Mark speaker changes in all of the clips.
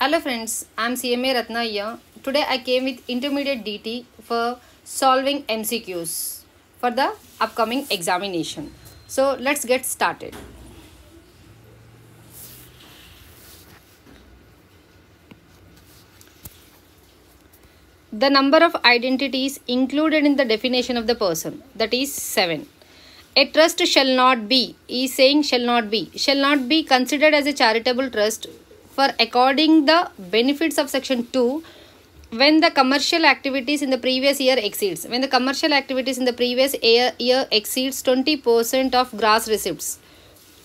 Speaker 1: Hello friends, I am CMA Ratna here. Today I came with intermediate DT for solving MCQs for the upcoming examination. So let's get started. The number of identities included in the definition of the person, that is 7. A trust shall not be, is saying shall not be considered as a charitable trust for according the benefits of section 2 when the commercial activities in the previous year exceeds. When the commercial activities in the previous year exceeds 20% of gross receipts.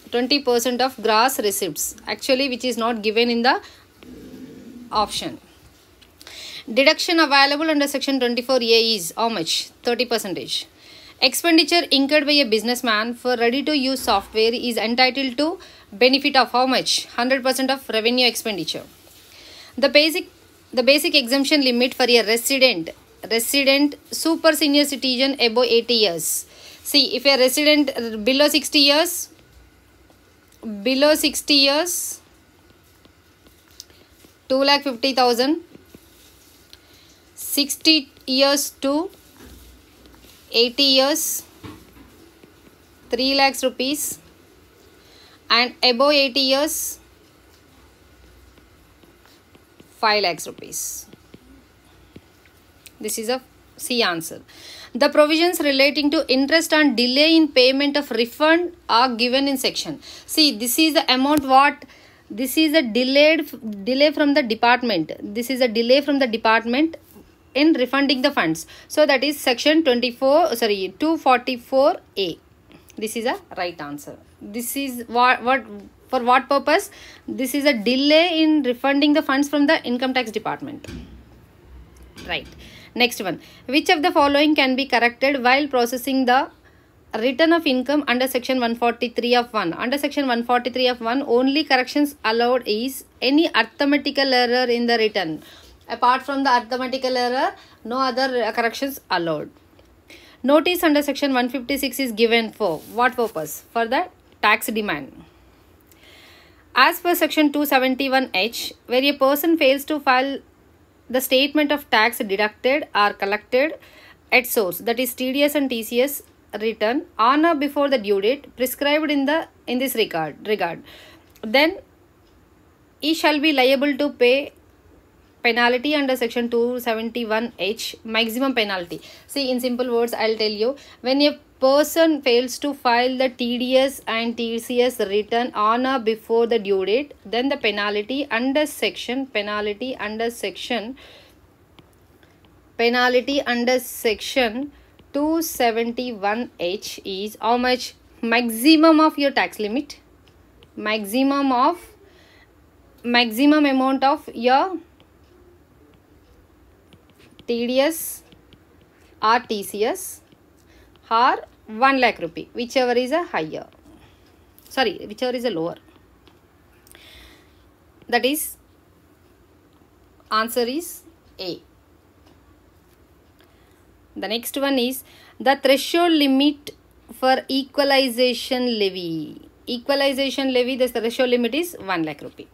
Speaker 1: 20% of gross receipts, actually, which is not given in the option. Deduction available under section 24A is how much? 30%. Expenditure incurred by a businessman for ready-to-use software is entitled to benefit of how much? 100% of revenue expenditure. The basic exemption limit for a resident super senior citizen above 80 years. See, if a resident below 60 years, 2,50,000, 60 years to 80 years, 3 lakhs rupees, and above 80 years, 5 lakhs rupees. This is a C answer. The provisions relating to interest and delay in payment of refund are given in section. See, this is the amount what? This is a delay from the department. This is a delay from the department in refunding the funds. So that is section 244A. This is a right answer. This is what for what purpose? This is a delay in refunding the funds from the income tax department. Right. Next one. Which of the following can be corrected while processing the return of income under section 143 of 1? Under section 143 of 1, only corrections allowed is any arithmetical error in the return. Apart from the arithmetical error, no other corrections allowed. Notice under section 156 is given for what purpose? For the tax demand. As per section 271H, where a person fails to file the statement of tax deducted or collected at source, that is TDS and TCS return on or before the due date prescribed in this regard, then he shall be liable to pay penalty under section 271H, maximum penalty. See, in simple words, I'll tell you. When a person fails to file the TDS and TCS return on or before the due date, then the penalty under section 271H is how much? Maximum of your tax limit, maximum amount of your TDS or TCS or 1 lakh rupee, whichever is a higher. Sorry, whichever is a lower. That is, answer is A. The next one is the threshold limit for equalization levy. Equalization levy, the threshold limit is 1 lakh rupee.